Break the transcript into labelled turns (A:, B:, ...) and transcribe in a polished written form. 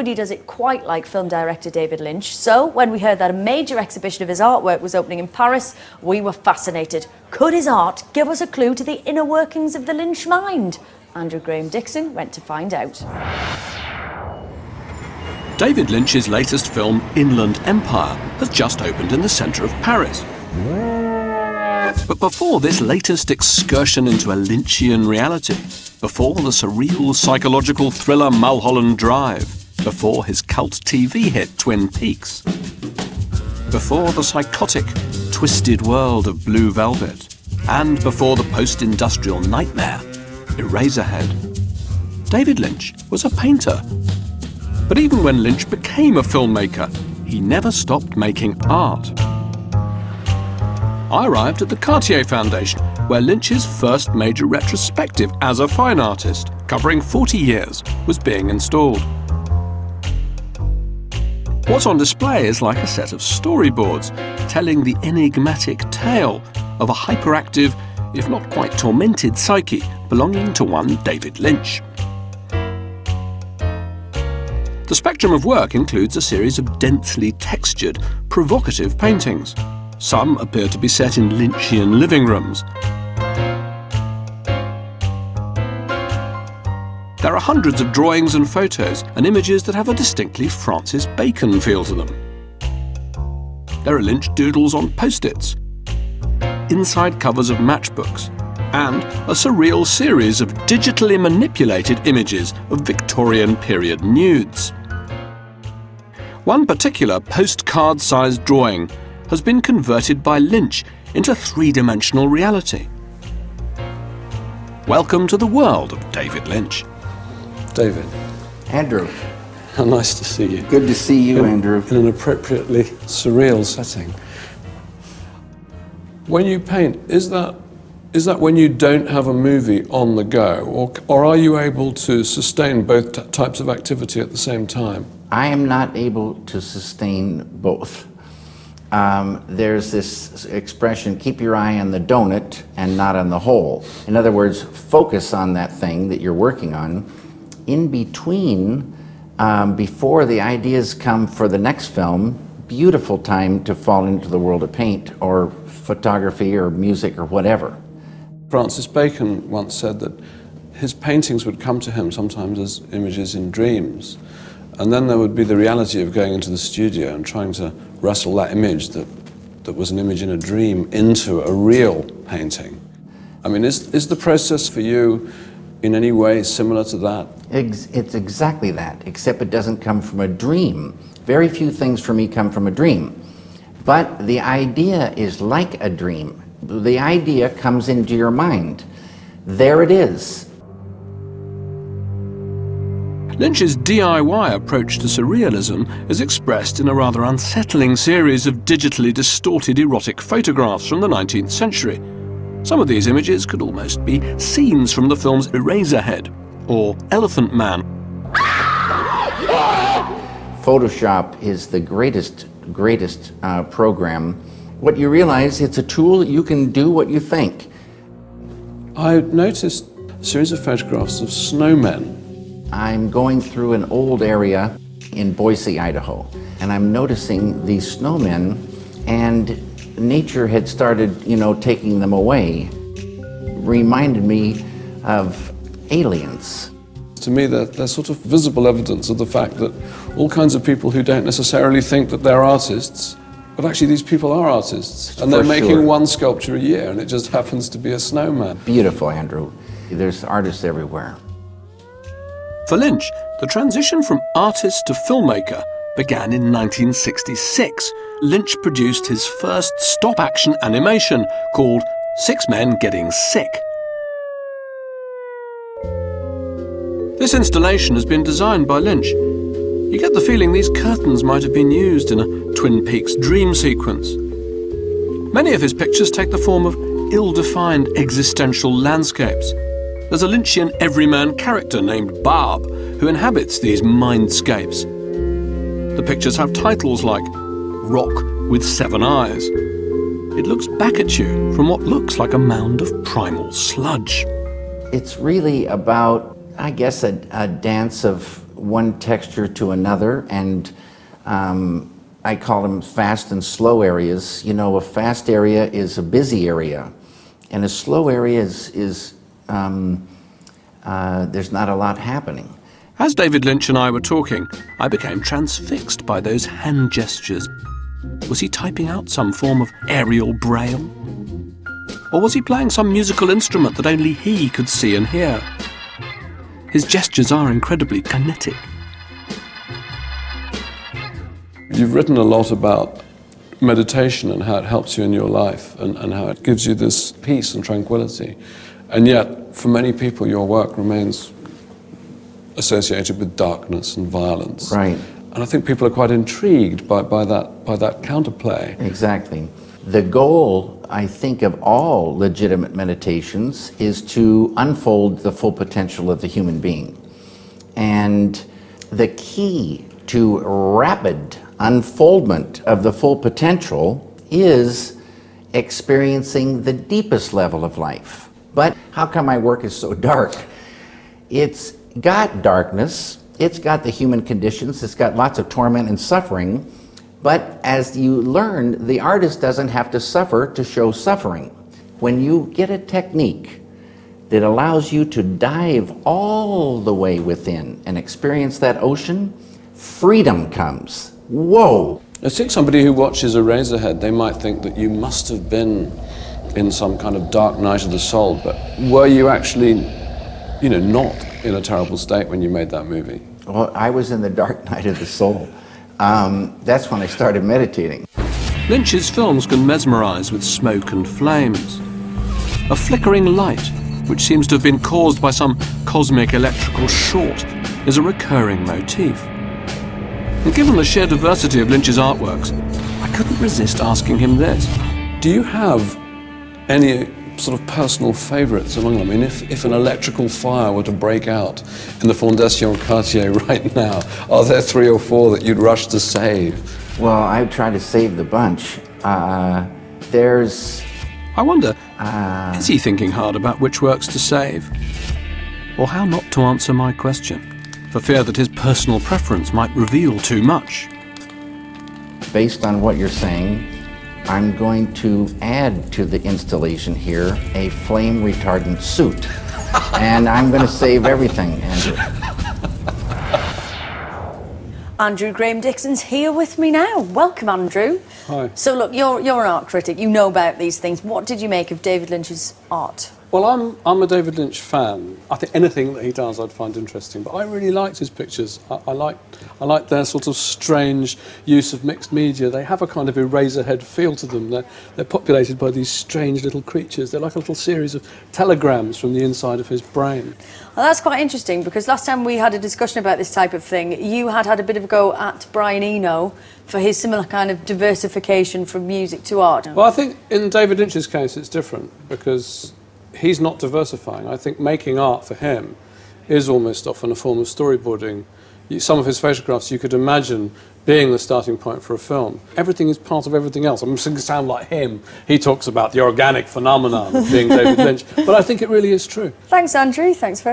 A: nobody does it quite like film director David Lynch. So when we heard that a major exhibition of his artwork was opening in Paris, we were fascinated. Could his art give us a clue to the inner workings of the Lynch mind? Andrew Graham-Dixon went to find out.
B: David Lynch's latest film, Inland Empire, has just opened in the centre of Paris. But before this latest excursion into a Lynchian reality, before the surreal psychological thriller Mulholland Drive, before his cult TV hit Twin Peaks, before the psychotic, twisted world of Blue Velvet, and before the post-industrial nightmare, Eraserhead, David Lynch was a painter. But even when Lynch became a filmmaker, he never stopped making art. I arrived at the Cartier Foundation, where Lynch's first major retrospective as a fine artist, covering 40 years, was being installed. What's on display is like a set of storyboards, telling the enigmatic tale of a hyperactive, if not quite tormented psyche, belonging to one David Lynch. The spectrum of work includes a series of densely textured, provocative paintings. Some appear to be set in Lynchian living rooms. There are hundreds of drawings and photos and images that have a distinctly Francis Bacon feel to them. There are Lynch doodles on post-its, inside covers of matchbooks, and a surreal series of digitally manipulated images of Victorian period nudes. One particular postcard-sized drawing has been converted by Lynch into three-dimensional reality. Welcome to the world of David Lynch.
C: David.
D: Andrew.
C: How nice to see you.
D: Good to see you, Andrew.
C: In an appropriately surreal setting. When you paint, is that when you don't have a movie on the go, or are you able to sustain both types of activity at the same time?
D: I am not able to sustain both. There's this expression, keep your eye on the donut and not on the hole. In other words, focus on that thing that you're working on. In between, before the ideas come for the next film, beautiful time to fall into the world of paint or photography or music or whatever.
C: Francis Bacon once said that his paintings would come to him sometimes as images in dreams. And then there would be the reality of going into the studio and trying to wrestle that image that was an image in a dream into a real painting. I mean, is the process for you in any way similar to that?
D: It's exactly that, except it doesn't come from a dream. Very few things for me come from a dream. But the idea is like a dream. The idea comes into your mind. There it is.
B: Lynch's DIY approach to surrealism is expressed in a rather unsettling series of digitally distorted erotic photographs from the 19th century. Some of these images could almost be scenes from the films Eraserhead or Elephant Man.
D: Photoshop is the greatest program. What you realize, it's a tool, you can do what you think.
C: I noticed a series of photographs of snowmen.
D: I'm going through an old area in Boise, Idaho, and I'm noticing these snowmen, and nature had started, taking them away. Reminded me of aliens.
C: To me, they're sort of visible evidence of the fact that all kinds of people who don't necessarily think that they're artists, but actually these people are artists, and they're making one sculpture a year, and it just happens to be a snowman.
D: Beautiful, Andrew. There's artists everywhere.
B: For Lynch, the transition from artist to filmmaker began in 1966. Lynch produced his first stop-action animation called 6 Men Getting Sick. This installation has been designed by Lynch. You get the feeling these curtains might have been used in a Twin Peaks dream sequence. Many of his pictures take the form of ill-defined existential landscapes. There's a Lynchian everyman character named Barb who inhabits these mindscapes. The pictures have titles like Rock with 7 Eyes. It looks back at you from what looks like a mound of primal sludge.
D: It's really about, I guess, a dance of one texture to another, and I call them fast and slow areas. You know, a fast area is a busy area, and a slow area is there's not a lot happening.
B: As David Lynch and I were talking, I became transfixed by those hand gestures. Was he typing out some form of aerial braille? Or was he playing some musical instrument that only he could see and hear? His gestures are incredibly kinetic.
C: You've written a lot about meditation and how it helps you in your life and how it gives you this peace and tranquility. And yet, for many people, your work remains associated with darkness and violence.
D: Right.
C: And I think people are quite intrigued by that counterplay.
D: Exactly. The goal, I think, of all legitimate meditations is to unfold the full potential of the human being. And the key to rapid unfoldment of the full potential is experiencing the deepest level of life. But how come my work is so dark? It's got darkness, it's got the human conditions, it's got lots of torment and suffering, but as you learn, the artist doesn't have to suffer to show suffering. When you get a technique that allows you to dive all the way within and experience that ocean, freedom comes. Whoa!
C: I think somebody who watches Eraserhead, they might think that you must have been in some kind of dark night of the soul, but were you actually, not in a terrible state when you made that movie?
D: Well, I was in the dark night of the soul. That's when I started meditating.
B: Lynch's films can mesmerise with smoke and flames. A flickering light, which seems to have been caused by some cosmic electrical short, is a recurring motif. And given the sheer diversity of Lynch's artworks, I couldn't resist asking him this.
C: Do you have any sort of personal favourites among them? I mean, if an electrical fire were to break out in the Fondation Cartier right now, are there 3 or 4 that you'd rush to save?
D: Well, I try to save the bunch. There's...
B: I wonder, is he thinking hard about which works to save? Or how not to answer my question, for fear that his personal preference might reveal too much?
D: Based on what you're saying, I'm going to add to the installation here a flame retardant suit. And I'm going to save everything, Andrew.
A: Andrew Graham-Dixon's here with me now. Welcome, Andrew.
C: Hi.
A: So look, you're an art critic. You know about these things. What did you make of David Lynch's art?
C: Well, I'm a David Lynch fan. I think anything that he does I'd find interesting, but I really liked his pictures. I like their sort of strange use of mixed media. They have a kind of Eraserhead feel to them. They're populated by these strange little creatures. They're like a little series of telegrams from the inside of his brain.
A: Well, that's quite interesting, because last time we had a discussion about this type of thing, you had a bit of a go at Brian Eno for his similar kind of diversification from music to art.
C: Well, I think in David Lynch's case it's different, because he's not diversifying. I think making art for him is almost often a form of storyboarding. Some of his photographs you could imagine being the starting point for a film. Everything is part of everything else. I'm going to sound like him. He talks about the organic phenomenon of being David Lynch, but I think it really is true.
A: Thanks, Andrew. Thanks very